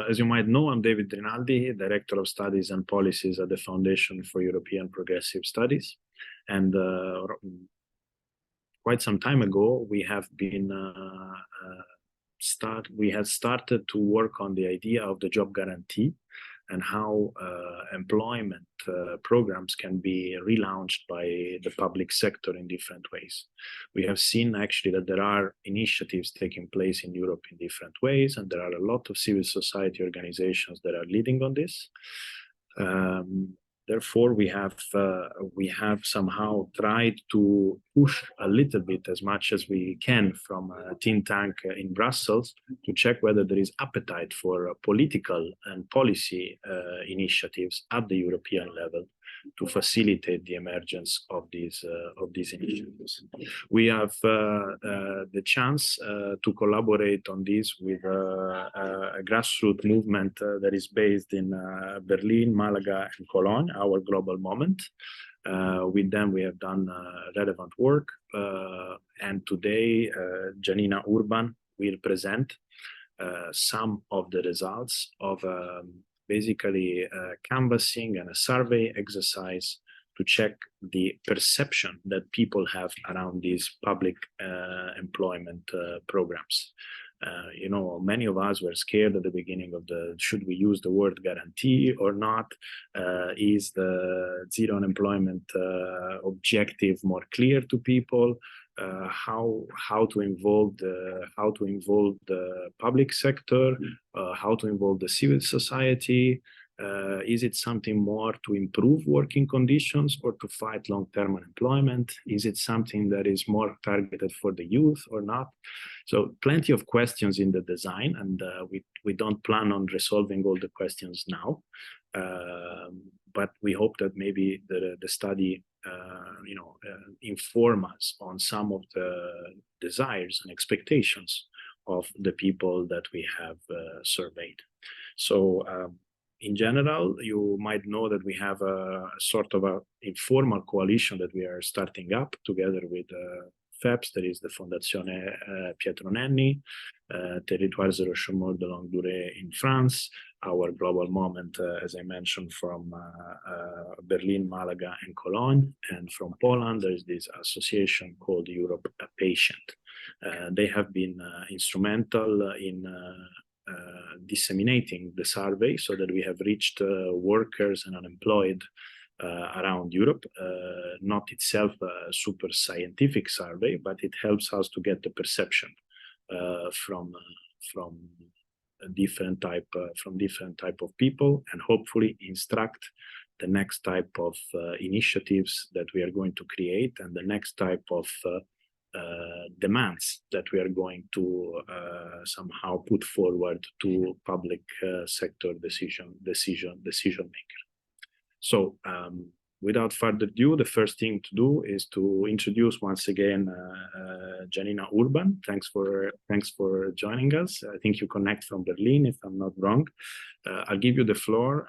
as you might know, I'm David Rinaldi, Director of Studies and Policies at the Foundation for European Progressive Studies. And quite some time ago, we have been started to work on the idea of the job guarantee and how employment programs can be relaunched by the public sector in different ways. We have seen actually that there are initiatives taking place in Europe in different ways, and there are a lot of civil society organizations that are leading on this. Therefore, we have somehow tried to push a little bit as much as we can from a think tank in Brussels to check whether there is appetite for political and policy initiatives at the European level to facilitate the emergence of these initiatives. We have the chance to collaborate on this with a grassroots movement that is based in Berlin, Malaga, and Cologne, our global moment. With them, we have done relevant work. And today, Janina Urban will present some of the results of basically canvassing and a survey exercise to check the perception that people have around these public employment programs. You know, many of us were scared at the beginning of should we use the word guarantee or not? Is the zero unemployment objective more clear to people? How to involve the public sector? How to involve the civil society? Is it something more to improve working conditions or to fight long-term unemployment? Is it something that is more targeted for the youth or not? So plenty of questions in the design, and we don't plan on resolving all the questions now. But we hope that maybe the study inform us on some of the desires and expectations of the people that we have surveyed. So in general, you might know that we have a sort of an informal coalition that we are starting up together with FEPS, that is the Fondazione Pietro Nenni, Territoire Zero Chômeur de Longue Durée in France, our global moment, as I mentioned, from Berlin, Malaga, and Cologne, and from Poland, there is this association called Europe a Patient. They have been instrumental in disseminating the survey so that we have reached workers and unemployed around Europe. Not itself a super scientific survey, but it helps us to get the perception from different type of people, and hopefully instruct the next type of initiatives that we are going to create, and the next type of demands that we are going to somehow put forward to public sector decision maker. So without further ado, the first thing to do is to introduce once again Janina Urban. Thanks for joining us. I think you connect from Berlin, if I'm not wrong. I'll give you the floor,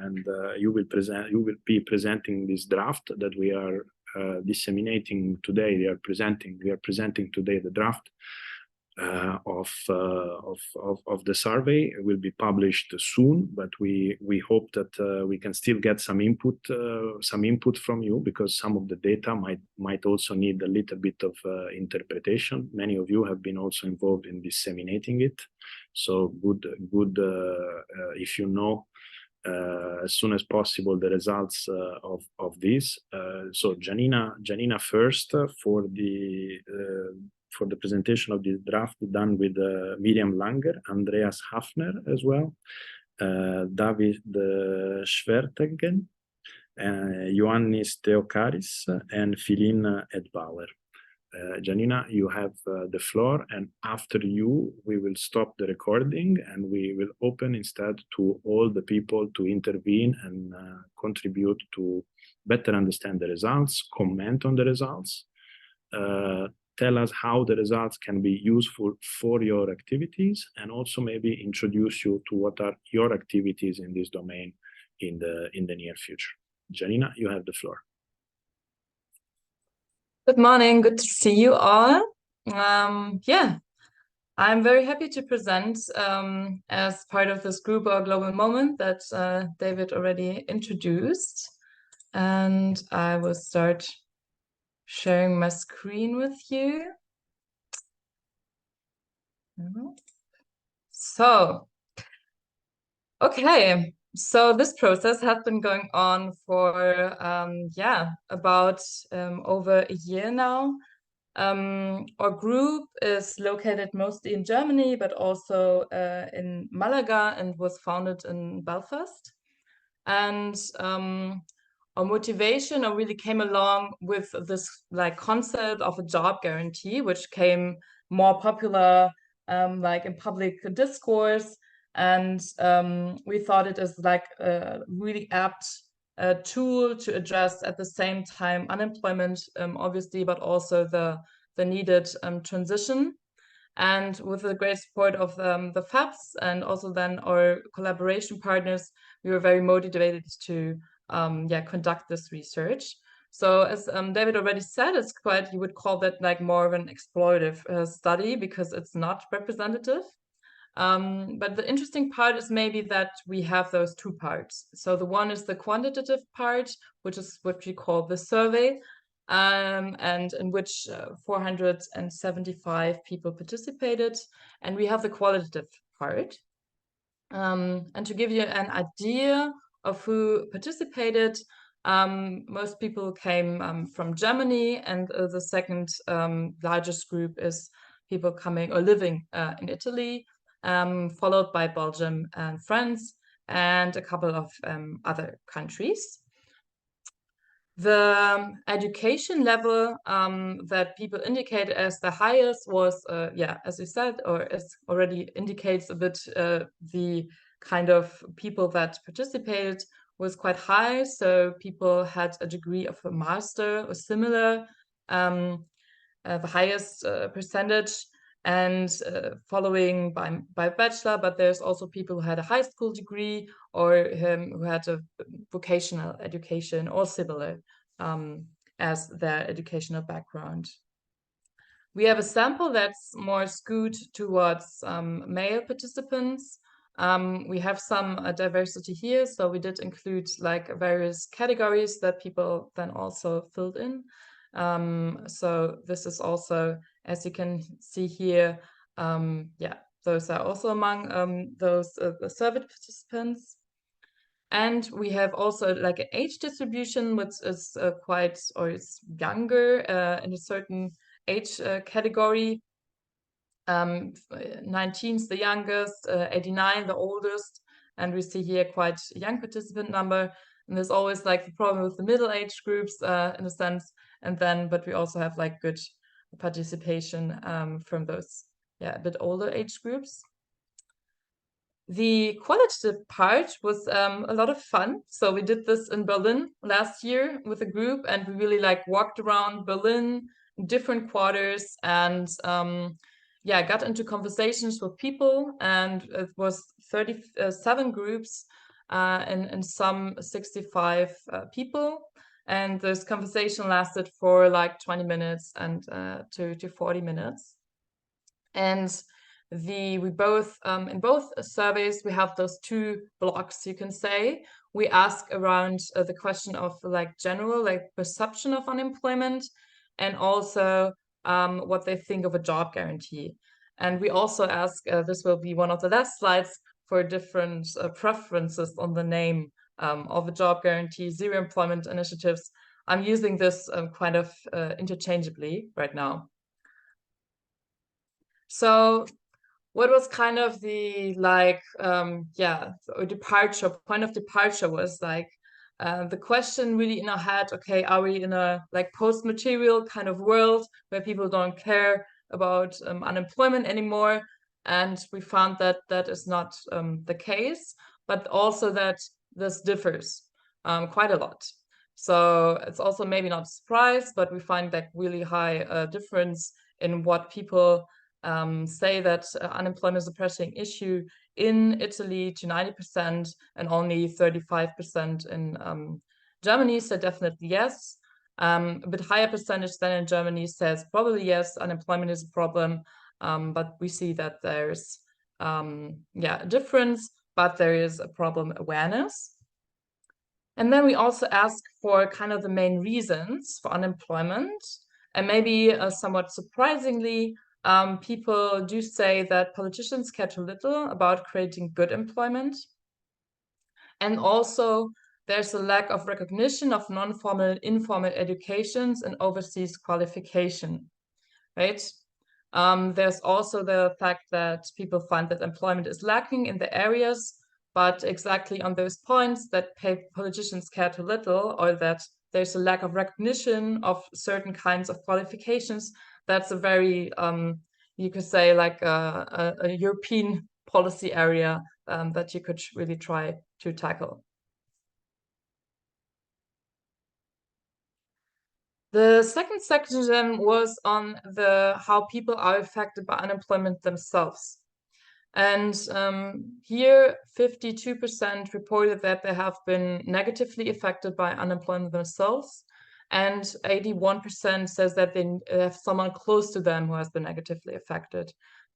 and you will be presenting this draft that we are disseminating today. We are presenting today the draft of the survey. It will be published soon, but we hope that we can still get some input from you, because some of the data might also need a little bit of interpretation. Many of you have been also involved in disseminating it, so good if you know as soon as possible the results of this. So Janina first for the presentation of this draft, done with Miriam Langer, Andreas Hafner as well, David Schwertegen, Ioannis Theokaris, and Philin Edbauer. Janina, you have the floor, and after you, we will stop the recording and we will open instead to all the people to intervene and contribute to better understand the results, comment on the results, tell us how the results can be useful for your activities, and also maybe introduce you to what are your activities in this domain in the near future. Janina, you have the floor. Good morning, good to see you all. Yeah, I'm very happy to present as part of this group or global moment that David already introduced. And I will start sharing my screen with you. So, okay. So this process has been going on for, about over a year now. Our group is located mostly in Germany, but also in Malaga, and was founded in Belfast. And our motivation really came along with this like concept of a job guarantee, which came more popular like in public discourse. And we thought it is like a really apt tool to address at the same time unemployment, obviously, but also the needed transition. And with the great support of the FAPs and also then our collaboration partners, we were very motivated to conduct this research. So as David already said, it's quite, you would call that like more of an explorative study because it's not representative. But the interesting part is maybe that we have those two parts. So the one is the quantitative part, which is what we call the survey, and in which 475 people participated. And we have the qualitative part. And to give you an idea of who participated, most people came from Germany, and the second largest group is people coming or living in Italy, followed by Belgium and France, and a couple of other countries. The education level that people indicate as the highest was, as you said, or as already indicates a bit, the kind of people that participated was quite high. So people had a degree of a master or similar, the highest percentage, and following by bachelor, but there's also people who had a high school degree or who had a vocational education or similar as their educational background. We have a sample that's more skewed towards male participants. We have some diversity here, so we did include like various categories that people then also filled in. So this is also, as you can see here, those are also among those surveyed participants. And we have also like an age distribution, which is quite, or is younger in a certain age category. 19 is the youngest, 89 the oldest, and we see here quite a young participant number. And there's always like the problem with the middle age groups in a sense, but we also have like good participation from those a bit older age groups. The qualitative part was a lot of fun. So we did this in Berlin last year with a group, and we really like walked around Berlin, different quarters, and got into conversations with people. And it was 37 groups and some 65 people. And this conversation lasted for like 20 minutes and to 40 minutes. And we both in both surveys we have those two blocks, you can say. We ask around the question of like general like perception of unemployment, and also what they think of a job guarantee. And we also ask, this will be one of the last slides, for different preferences on the name of a job guarantee, zero employment initiatives. I'm using this kind of interchangeably right now. So what was kind of the like point of departure was like the question really in our head, okay, are we in a like post-material kind of world where people don't care about unemployment anymore? And we found that that is not the case, but also that this differs quite a lot. So it's also maybe not a surprise, but we find that really high difference in what people say that unemployment is a pressing issue in Italy to 90% and only 35% in Germany. So definitely yes. A bit higher percentage than in Germany says probably yes, unemployment is a problem. But we see that there's a difference, but there is a problem awareness. And then we also ask for kind of the main reasons for unemployment. And maybe somewhat surprisingly, people do say that politicians care too little about creating good employment. And also, there's a lack of recognition of non-formal and informal educations and overseas qualification, right? There's also the fact that people find that employment is lacking in the areas, but exactly on those points that politicians care too little, or that there's a lack of recognition of certain kinds of qualifications. That's a very, you could say, like a European policy area that you could really try to tackle. The second section was on how people are affected by unemployment themselves. And here, 52% reported that they have been negatively affected by unemployment themselves, and 81% says that they have someone close to them who has been negatively affected.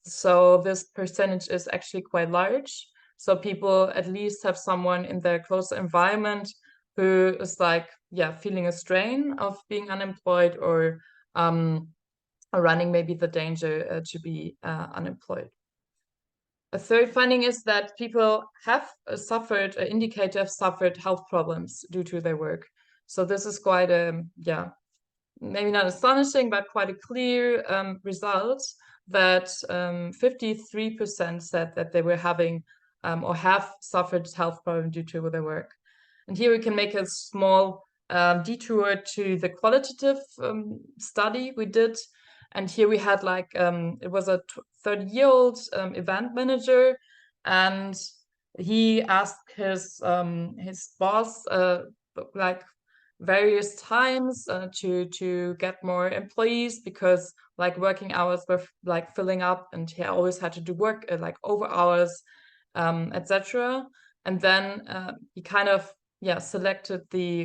So this percentage is actually quite large. So people at least have someone in their closer environment who is like, feeling a strain of being unemployed or running maybe the danger to be unemployed. A third finding is that people have suffered, indicate to have suffered health problems due to their work. So this is quite a, maybe not astonishing, but quite a clear result that 53% said that they were having or have suffered health problems due to their work. And here we can make a small detour to the qualitative study we did. And here we had like, it was a 30-year-old event manager, and he asked his boss like various times to get more employees, because like working hours were like filling up, and he always had to do work like over hours, etc. And then he kind of selected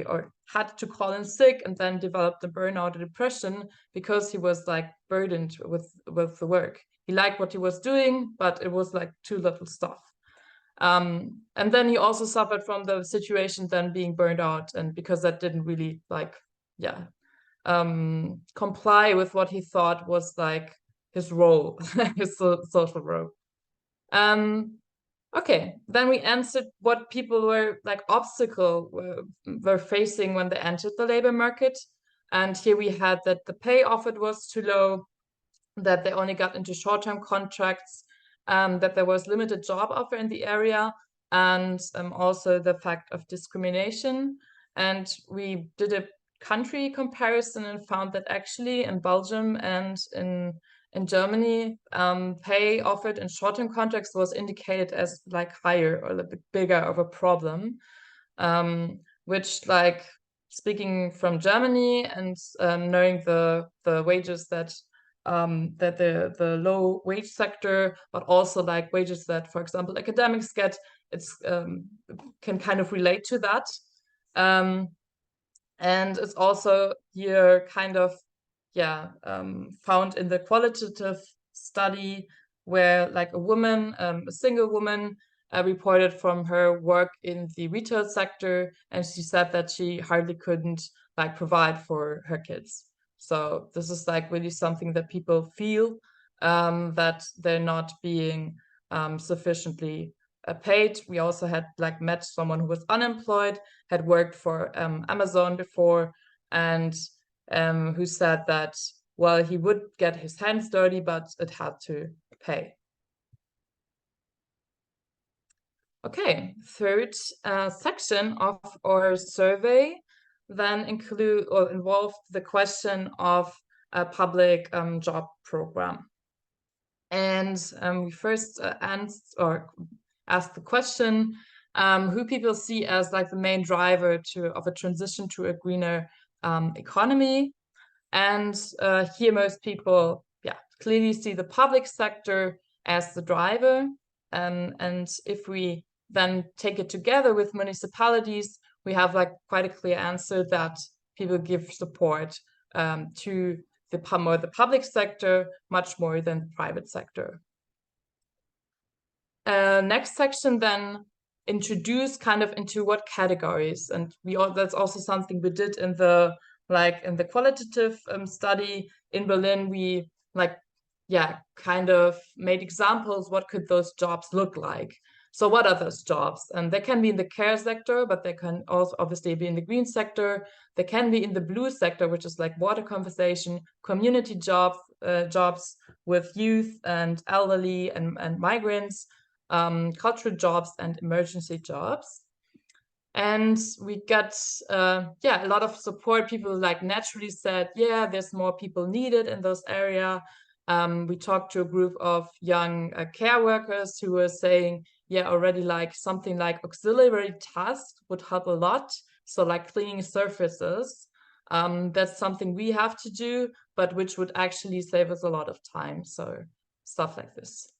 or had to call in sick, and then developed a burnout or depression because he was like burdened with the work. He liked what he was doing, but it was like too little stuff. And then he also suffered from the situation then being burned out, and because that didn't really like comply with what he thought was like his role, his social role. Okay, then we answered what people were like were facing when they entered the labor market. And here we had that the pay offered was too low, that they only got into short-term contracts, that there was limited job offer in the area, and also the fact of discrimination. And we did a country comparison and found that actually in Belgium and in Germany, pay offered in short-term contracts was indicated as like higher or a bit bigger of a problem, which like speaking from Germany and knowing the wages that the low wage sector, but also like wages that, for example, academics get, it's can kind of relate to that. And it's also here kind of found in the qualitative study where like a woman, a single woman, reported from her work in the retail sector, and she said that she hardly couldn't like provide for her kids. So this is like really something that people feel, that they're not being sufficiently paid. We also had like met someone who was unemployed, had worked for Amazon before, and who said that, well, he would get his hands dirty, but it had to pay. Okay, third section of our survey then involved the question of a public job program. And we first asked the question, who people see as like the main driver of a transition to a greener economy. And here most people clearly see the public sector as the driver. And if we then take it together with municipalities, we have like quite a clear answer that people give support to the public sector much more than the private sector. Next section then introduce kind of into what categories, and that's also something we did in the qualitative study in Berlin. We kind of made examples. What could those jobs look like? So what are those jobs? And they can be in the care sector, but they can also obviously be in the green sector. They can be in the blue sector, which is like water conservation, community jobs with youth and elderly and migrants, cultural jobs and emergency jobs. And we got a lot of support. People like naturally said, yeah, there's more people needed in those areas. We talked to a group of young care workers who were saying, yeah, already like something like auxiliary tasks would help a lot. So like cleaning surfaces, that's something we have to do, but which would actually save us a lot of time. So stuff like this.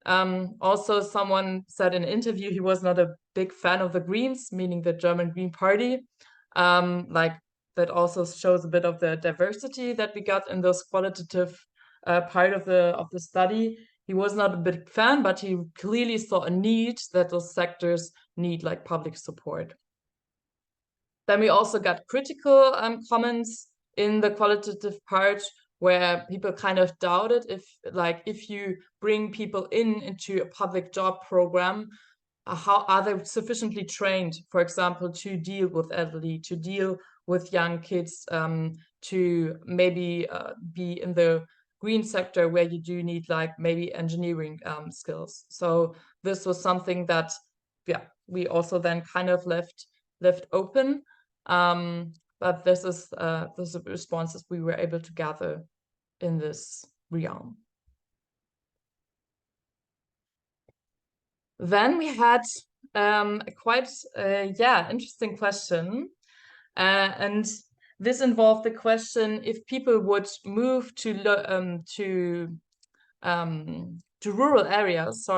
Also, someone said in an interview he was not a big fan of the Greens, meaning the German Green Party. Like that also shows a bit of the diversity that we got in this qualitative part of the study. He was not a big fan, but he clearly saw a need that those sectors need like public support. Then we also got critical comments in the qualitative part, where people kind of doubted if you bring people into a public job program, how are they sufficiently trained, for example, to deal with elderly, to deal with young kids, to maybe be in the green sector where you do need like maybe engineering skills. So this was something that we also then kind of left open. But this is the responses we were able to gather in this realm. Then we had a quite interesting question, and this involved the question if people would move to rural areas,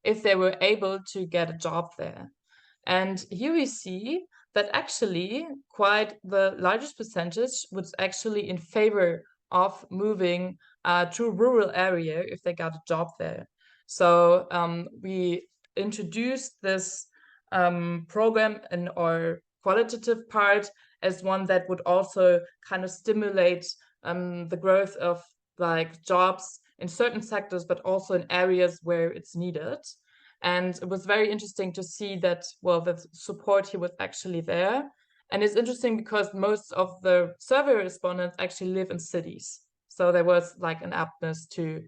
if they were able to get a job there. And here we see that actually quite the largest percentage was actually in favor of moving to a rural area if they got a job there. So we introduced this program in our qualitative part as one that would also kind of stimulate the growth of like jobs in certain sectors, but also in areas where it's needed. And it was very interesting to see that, well, the support here was actually there. And it's interesting because most of the survey respondents actually live in cities. So there was like an aptness to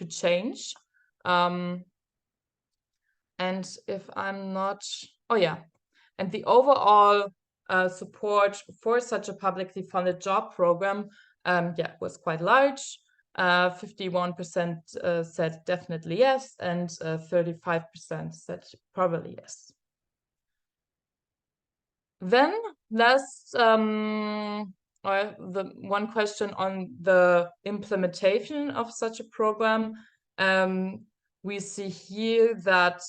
change. And if I'm not, and the overall support for such a publicly funded job program, was quite large. 51% said definitely yes, and 35% said probably yes. Then last, the one question on the implementation of such a program. We see here that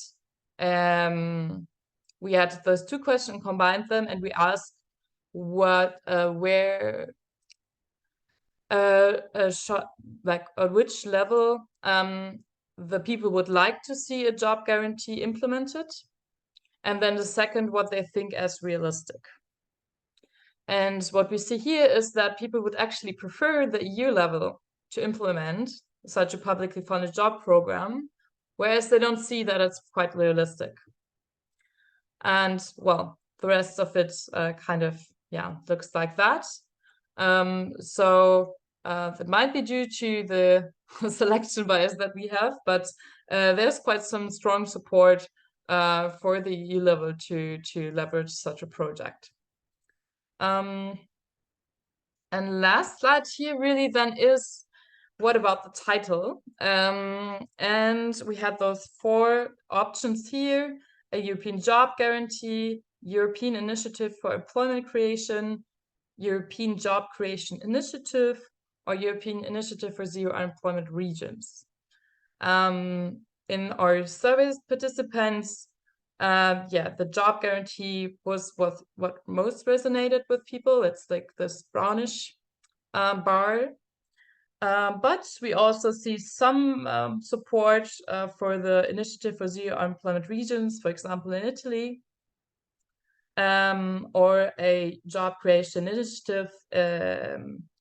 we had those two questions, combined them, and we asked at which level the people would like to see a job guarantee implemented, and then the second, what they think as realistic. And what we see here is that people would actually prefer the EU level to implement such a publicly funded job program, whereas they don't see that it's quite realistic. And well, the rest of it kind of looks like that. So that might be due to the selection bias that we have, but there's quite some strong support for the EU level to leverage such a project. And last slide here really then is, what about the title? And we had those 4 options here: a European job guarantee, European initiative for employment creation, European job creation initiative, or European initiative for zero unemployment regions. In our survey participants, the job guarantee was what most resonated with people. It's like this brownish bar. But we also see some support for the initiative for zero unemployment regions, for example, in Italy, or a job creation initiative,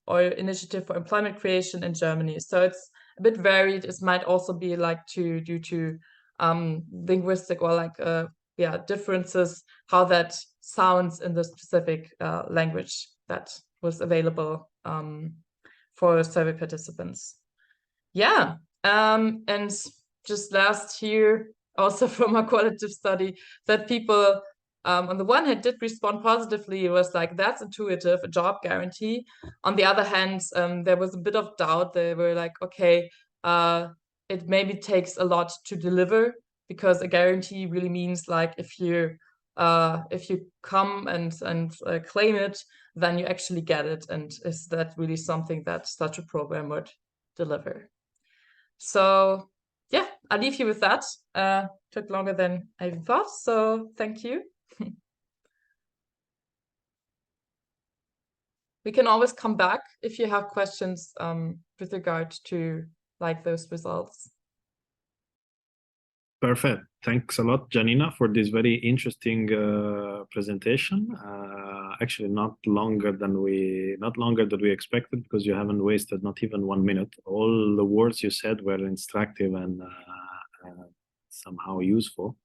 or initiative for employment creation in Germany. So it's a bit varied. It might also be like due to linguistic or like differences, how that sounds in the specific language that was available for survey participants. Yeah, and just last year, also from a qualitative study, that people on the one hand did respond positively. It was like, that's intuitive, a job guarantee. On the other hand, there was a bit of doubt. They were like, okay, it maybe takes a lot to deliver, because a guarantee really means like if you come and claim it, then you actually get it. And is that really something that such a program would deliver? So yeah, I'll leave you with that. Took longer than I thought, so thank you. We can always come back if you have questions with regard to like those results. Perfect. Thanks a lot, Janina, for this very interesting presentation. Actually, not longer than we expected, because you haven't wasted not even 1 minute. All the words you said were instructive and somehow useful.